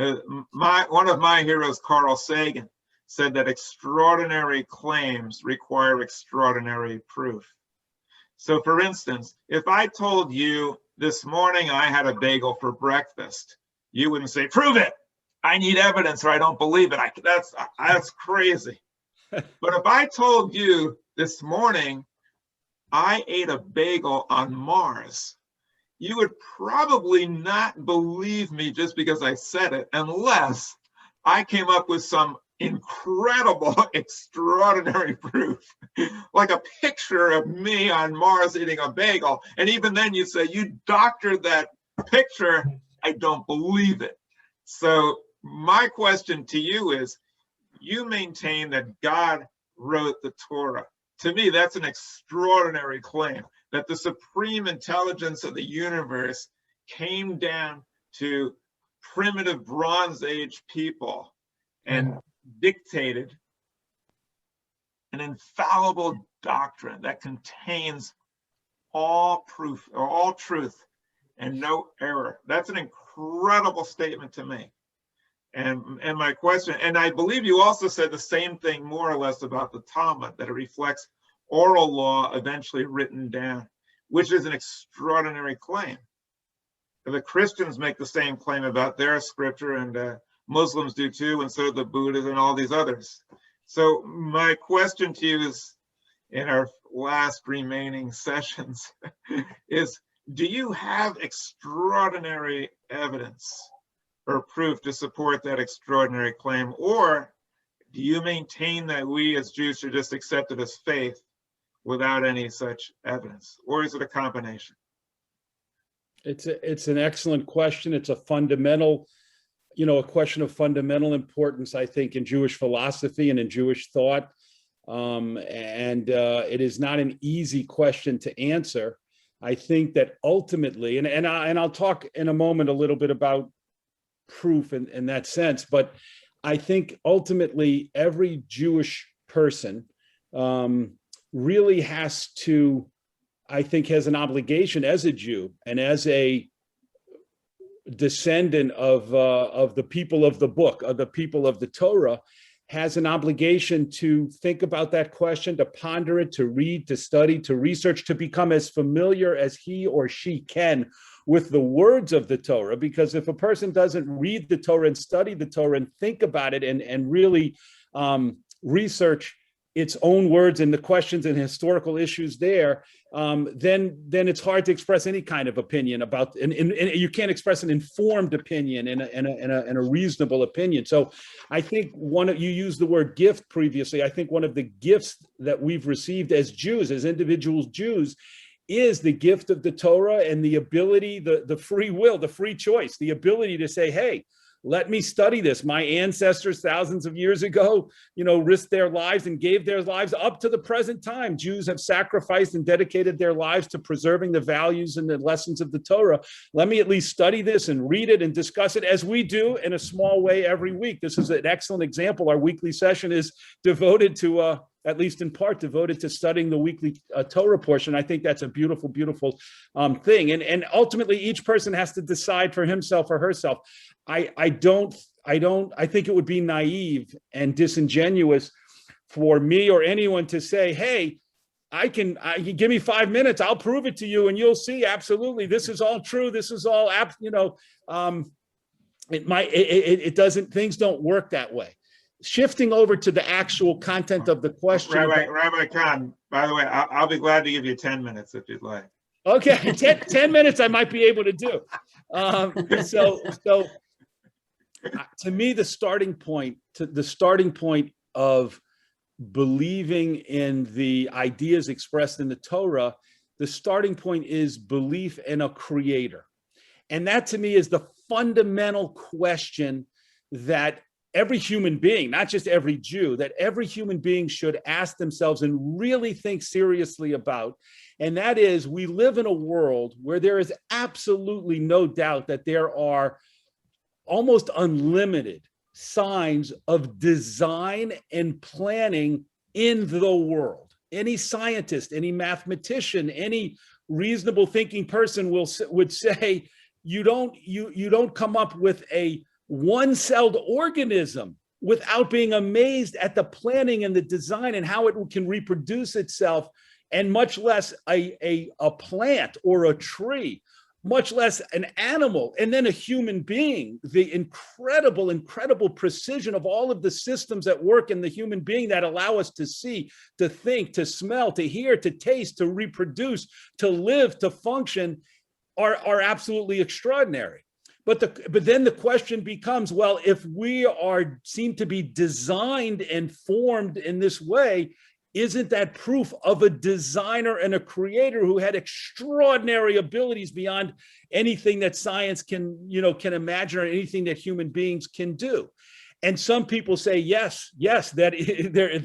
One of my heroes, Carl Sagan, said that extraordinary claims require extraordinary proof. So for instance, if I told you this morning I had a bagel for breakfast, you wouldn't say, prove it. I need evidence or I don't believe it. That's crazy. But if I told you this morning I ate a bagel on Mars, you would probably not believe me just because I said it, unless I came up with some incredible, extraordinary proof, like a picture of me on Mars eating a bagel. And even then you say, you doctored that picture, I don't believe it. So my question to you is, you maintain that God wrote the Torah. To me, that's an extraordinary claim, that the supreme intelligence of the universe came down to primitive Bronze Age people and dictated an infallible doctrine that contains all proof or all truth and no error. That's an incredible statement to me. And my question, and I believe you also said the same thing more or less about the Talmud, that it reflects oral law eventually written down, which is an extraordinary claim. The Christians make the same claim about their scripture, and Muslims do too, and so do the Buddhists and all these others. So my question to you is, in our last remaining sessions, is do you have extraordinary evidence or proof to support that extraordinary claim, or do you maintain that we as Jews should just accept it as faith without any such evidence, or is it a combination? It's an excellent question. It's a fundamental, a question of fundamental importance, I think, in Jewish philosophy and in Jewish thought. It is not an easy question to answer. I think that ultimately, and I'll talk in a moment a little bit about proof in that sense, but I think ultimately every Jewish person really has to, I think, has an obligation as a Jew and as a descendant of the people of the book, of the people of the Torah, has an obligation to think about that question, to ponder it, to read, to study, to research, to become as familiar as he or she can with the words of the Torah. Because if a person doesn't read the Torah and study the Torah and think about it and really research its own words and the questions and historical issues there, then it's hard to express any kind of opinion about, and you can't express an informed opinion and a reasonable opinion. So I think you used the word gift previously. I think one of the gifts that we've received as Jews, as individual Jews, is the gift of the Torah and the ability, the free will, the free choice, the ability to say, hey, let me study this. My ancestors thousands of years ago, risked their lives and gave their lives up to the present time. Jews have sacrificed and dedicated their lives to preserving the values and the lessons of the Torah. Let me at least study this and read it and discuss it, as we do in a small way every week. This is an excellent example. Our weekly session is devoted to, at least in part, devoted to studying the weekly Torah portion. I think that's a beautiful, beautiful thing. And ultimately, each person has to decide for himself or herself. I think it would be naive and disingenuous for me or anyone to say, hey, you give me 5 minutes, I'll prove it to you and you'll see, absolutely, this is all true. This is all, things don't work that way. Shifting over to the actual content of the question. Rabbi Kahn, by the way, I'll be glad to give you 10 minutes if you'd like. Okay, 10 minutes I might be able to do. To me, the starting point of believing in the ideas expressed in the Torah, the starting point is belief in a creator. And that to me is the fundamental question that every human being, not just every Jew, that every human being should ask themselves and really think seriously about. And that is, we live in a world where there is absolutely no doubt that there are almost unlimited signs of design and planning in the world. Any scientist, any mathematician, any reasonable thinking person would say, you don't come up with a one-celled organism without being amazed at the planning and the design and how it can reproduce itself, and much less a plant or a tree, much less an animal, and then a human being. The incredible precision of all of the systems at work in the human being that allow us to see, to think, to smell, to hear, to taste, to reproduce, to live, to function are absolutely extraordinary. But then the question becomes, well, if we seem to be designed and formed in this way, isn't that proof of a designer and a creator who had extraordinary abilities beyond anything that science can imagine, or anything that human beings can do? And some people say, yes, that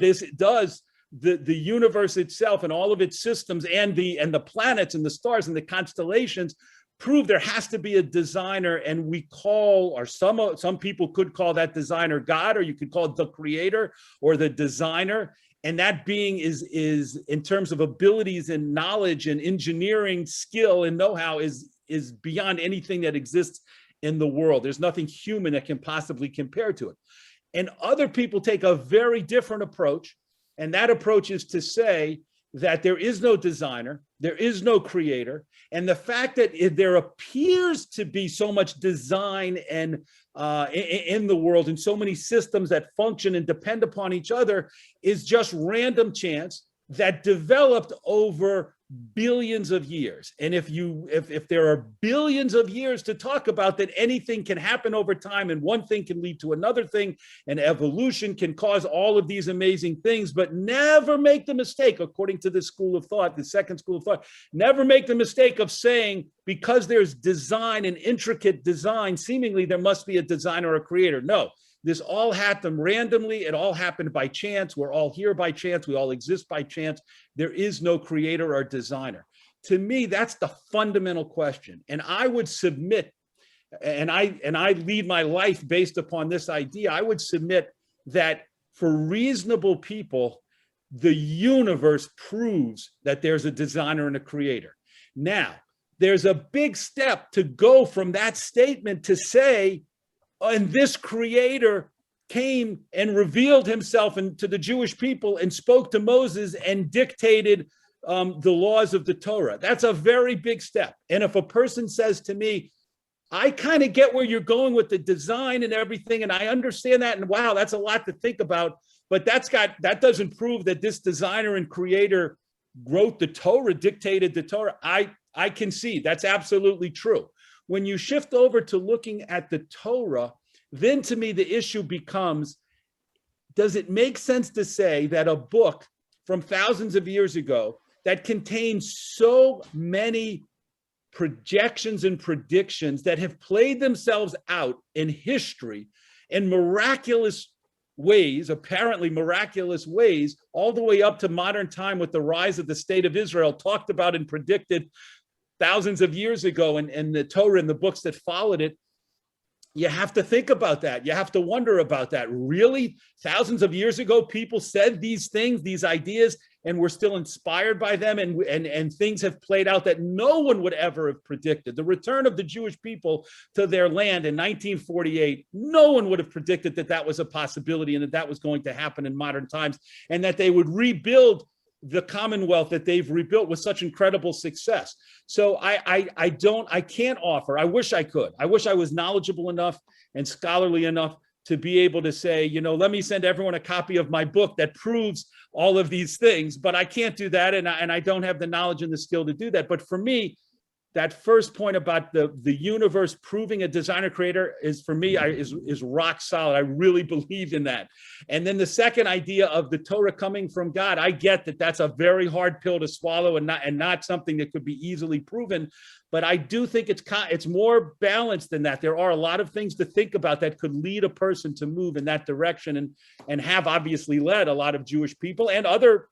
this does. The universe itself and all of its systems and the planets and the stars and the constellations prove there has to be a designer, and we call, or some people could call that designer God, or you could call it the creator or the designer. And that being is in terms of abilities and knowledge and engineering skill and know-how is beyond anything that exists in the world. There's nothing human that can possibly compare to it. And other people take a very different approach. And that approach is to say that there is no designer, there is no creator. And the fact that there appears to be so much design and in the world, and so many systems that function and depend upon each other, is just random chance that developed over billions of years. And if there are billions of years to talk about, that anything can happen over time, and one thing can lead to another thing, and evolution can cause all of these amazing things. But never make the mistake, according to this school of thought, the second school of thought, never make the mistake of saying, because there's design and intricate design, seemingly there must be a designer or a creator. No. This all happened randomly. It all happened by chance. We're all here by chance. We all exist by chance. There is no creator or designer. To me, that's the fundamental question. And I would submit, and I lead my life based upon this idea, I would submit that for reasonable people, the universe proves that there's a designer and a creator. Now, there's a big step to go from that statement to say, and this creator came and revealed himself to the Jewish people and spoke to Moses and dictated the laws of the Torah. That's a very big step. And if a person says to me, I kind of get where you're going with the design and everything, and I understand that, and wow, that's a lot to think about, but that doesn't prove that this designer and creator wrote the Torah, dictated the Torah. I can see that's absolutely true. When you shift over to looking at the Torah, then to me, the issue becomes, does it make sense to say that a book from thousands of years ago that contains so many projections and predictions that have played themselves out in history in miraculous ways, apparently miraculous ways, all the way up to modern time with the rise of the state of Israel, talked about and predicted thousands of years ago, and the Torah and the books that followed it, you have to think about that. You have to wonder about that. Really? Thousands of years ago, people said these things, these ideas, and we're still inspired by them, and things have played out that no one would ever have predicted. The return of the Jewish people to their land in 1948, no one would have predicted that that was a possibility and that that was going to happen in modern times, and that they would rebuild the Commonwealth that they've rebuilt with such incredible success. So I can't offer, I wish I could. I wish I was knowledgeable enough and scholarly enough to be able to say, let me send everyone a copy of my book that proves all of these things, but I can't do that. And I don't have the knowledge and the skill to do that. But for me, that first point about the universe proving a designer creator is, for me, is rock solid. I really believe in that. And then the second idea of the Torah coming from God, I get that that's a very hard pill to swallow and not something that could be easily proven. But I do think it's more balanced than that. There are a lot of things to think about that could lead a person to move in that direction, and have obviously led a lot of Jewish people and other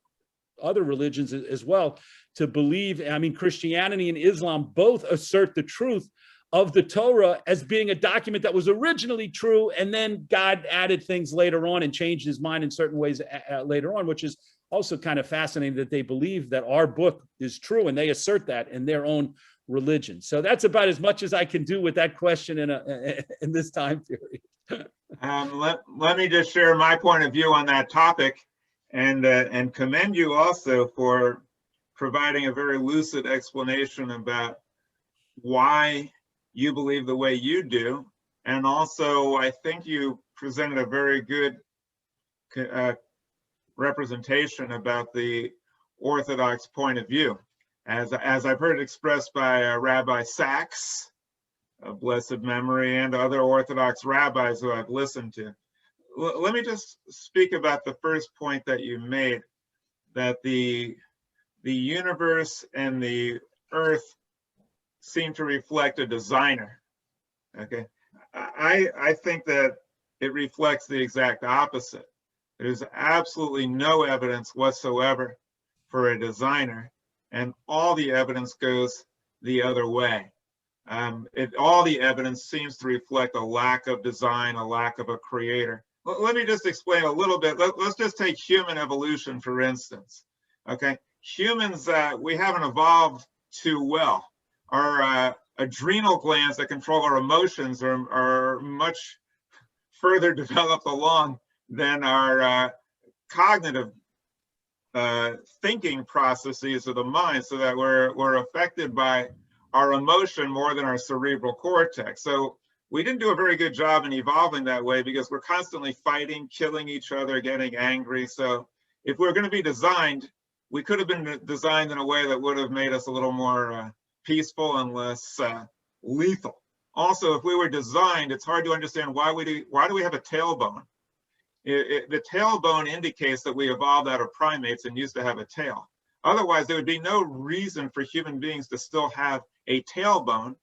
religions as well to believe. I mean, Christianity and Islam both assert the truth of the Torah as being a document that was originally true, and then God added things later on and changed his mind in certain ways later on, which is also kind of fascinating that they believe that our book is true, and they assert that in their own religion. So that's about as much as I can do with that question in this time period. Let me just share my point of view on that topic, and commend you also for providing a very lucid explanation about why you believe the way you do. And also, I think you presented a very good representation about the Orthodox point of view. As I've heard expressed by Rabbi Sachs, of blessed memory, and other Orthodox rabbis who I've listened to. Let me just speak about the first point that you made, that the universe and the earth seem to reflect a designer. Okay, I think that it reflects the exact opposite. There's absolutely no evidence whatsoever for a designer, and all the evidence goes the other way. All the evidence seems to reflect a lack of design, a lack of a creator. Let me just explain a little bit. Let's just take human evolution, for instance. Okay, humans, we haven't evolved too well. Our adrenal glands that control our emotions are much further developed along than our cognitive thinking processes of the mind, so that we're affected by our emotion more than our cerebral cortex. So we didn't do a very good job in evolving that way, because we're constantly fighting, killing each other, getting angry. So if we're going to be designed, we could have been designed in a way that would have made us a little more peaceful and less lethal. Also, if we were designed, it's hard to understand why do we have a tailbone? The tailbone indicates that we evolved out of primates and used to have a tail. Otherwise, there would be no reason for human beings to still have a tailbone,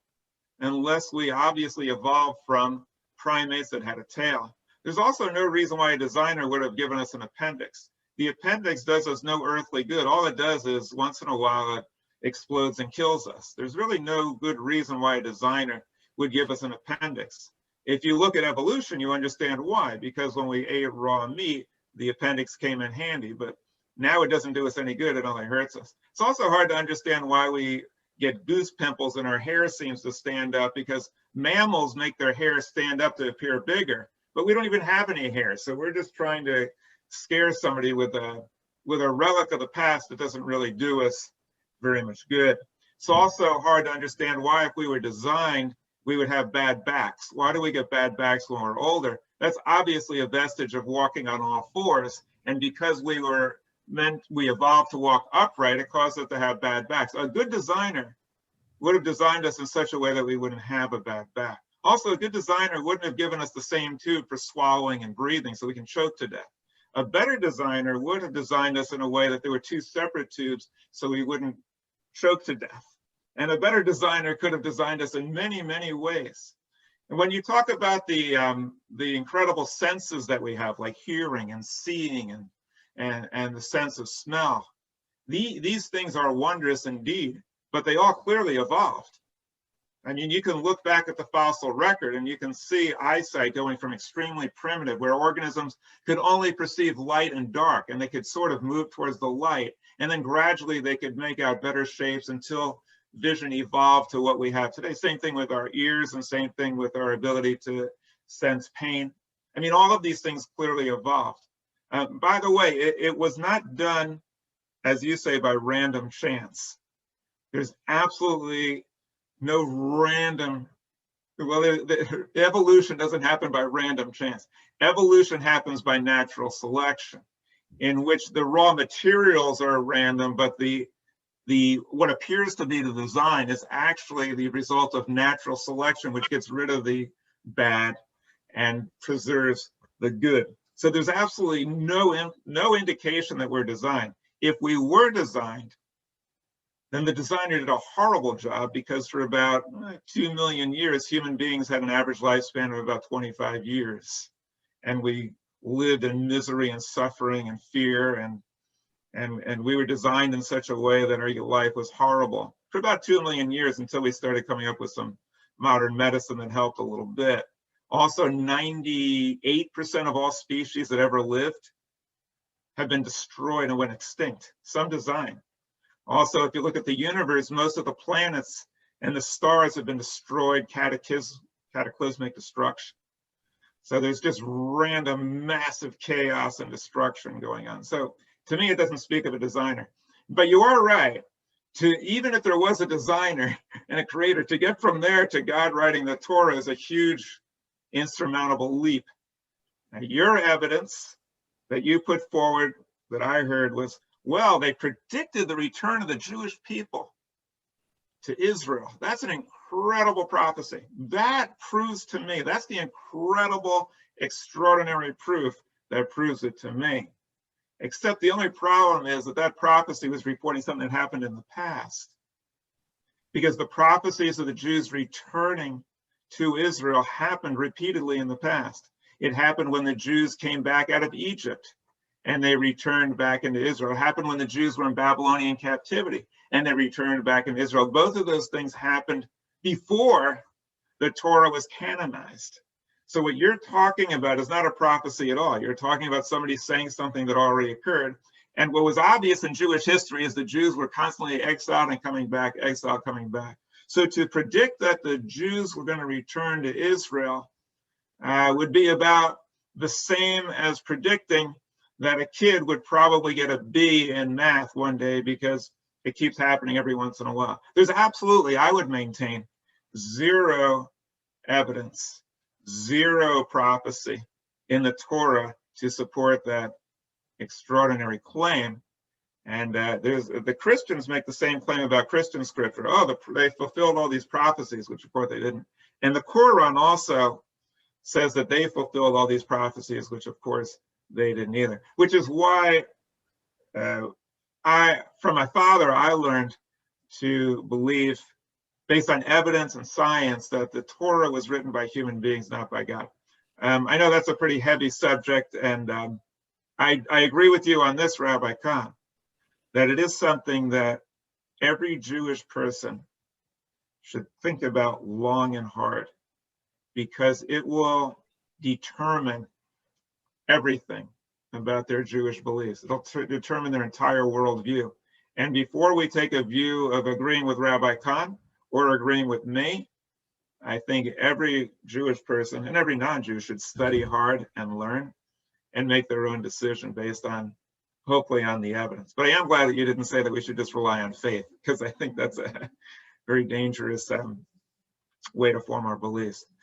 unless we obviously evolved from primates that had a tail. There's also no reason why a designer would have given us an appendix. The appendix does us no earthly good. All it does is once in a while it explodes and kills us. There's really no good reason why a designer would give us an appendix. If you look at evolution, you understand why, because when we ate raw meat, the appendix came in handy, but now it doesn't do us any good, it only hurts us. It's also hard to understand why we get goose pimples and our hair seems to stand up, because mammals make their hair stand up to appear bigger, but we don't even have any hair. So we're just trying to scare somebody with a relic of the past that doesn't really do us very much good. It's also hard to understand why, if we were designed, we would have bad backs. Why do we get bad backs when we're older? That's obviously a vestige of walking on all fours. And because we evolved to walk upright, it caused us to have bad backs. A good designer would have designed us in such a way that we wouldn't have a bad back. Also, a good designer wouldn't have given us the same tube for swallowing and breathing so we can choke to death. A better designer would have designed us in a way that there were two separate tubes so we wouldn't choke to death. And a better designer could have designed us in many, many ways. And when you talk about the incredible senses that we have, like hearing and seeing and the sense of smell, these things are wondrous indeed, but they all clearly evolved. I mean, you can look back at the fossil record and you can see eyesight going from extremely primitive, where organisms could only perceive light and dark, and they could sort of move towards the light, and then gradually they could make out better shapes until vision evolved to what we have today. Same thing with our ears, and same thing with our ability to sense pain. I mean, all of these things clearly evolved. By the way, it was not done, as you say, by random chance. There's absolutely no random, the evolution doesn't happen by random chance. Evolution happens by natural selection, in which the raw materials are random, but what appears to be the design is actually the result of natural selection, which gets rid of the bad and preserves the good. So there's absolutely no indication that we're designed. If we were designed, then the designer did a horrible job, because for about 2 million years, human beings had an average lifespan of about 25 years. And we lived in misery and suffering and fear, and we were designed in such a way that our life was horrible for about 2 million years, until we started coming up with some modern medicine that helped a little bit. Also, 98% of all species that ever lived have been destroyed and went extinct, some design. Also, if you look at the universe, most of the planets and the stars have been destroyed, cataclysmic destruction. So there's just random massive chaos and destruction going on. So to me, it doesn't speak of a designer. But you are right. Even if there was a designer and a creator, to get from there to God writing the Torah is a huge insurmountable leap. Now, your evidence that you put forward that I heard was, well, they predicted the return of the Jewish people to Israel. That's an incredible prophecy. That proves to me, that's the incredible, extraordinary proof that proves it to me. Except the only problem is that that prophecy was reporting something that happened in the past. Because the prophecies of the Jews returning to Israel happened repeatedly in the past. It happened when the Jews came back out of Egypt and they returned back into Israel. It happened when the Jews were in Babylonian captivity and they returned back into Israel. Both of those things happened before the Torah was canonized. So what you're talking about is not a prophecy at all. You're talking about somebody saying something that already occurred. And what was obvious in Jewish history is the Jews were constantly exiled and coming back, exiled, coming back. So to predict that the Jews were going to return to Israel would be about the same as predicting that a kid would probably get a B in math one day because it keeps happening every once in a while. There's absolutely, I would maintain, zero evidence, zero prophecy in the Torah to support that extraordinary claim. And the Christians make the same claim about Christian scripture. Oh, they fulfilled all these prophecies, which of course they didn't. And the Quran also says that they fulfilled all these prophecies, which of course they didn't either. Which is why from my father, I learned to believe, based on evidence and science, that the Torah was written by human beings, not by God. I know that's a pretty heavy subject, and I agree with you on this, Rabbi Kahn, that it is something that every Jewish person should think about long and hard, because it will determine everything about their Jewish beliefs. It'll determine their entire worldview. And before we take a view of agreeing with Rabbi Kahn or agreeing with me, I think every Jewish person and every non-Jew should study hard and learn and make their own decision based on, hopefully, on the evidence. But I am glad that you didn't say that we should just rely on faith, because I think that's a very dangerous way to form our beliefs.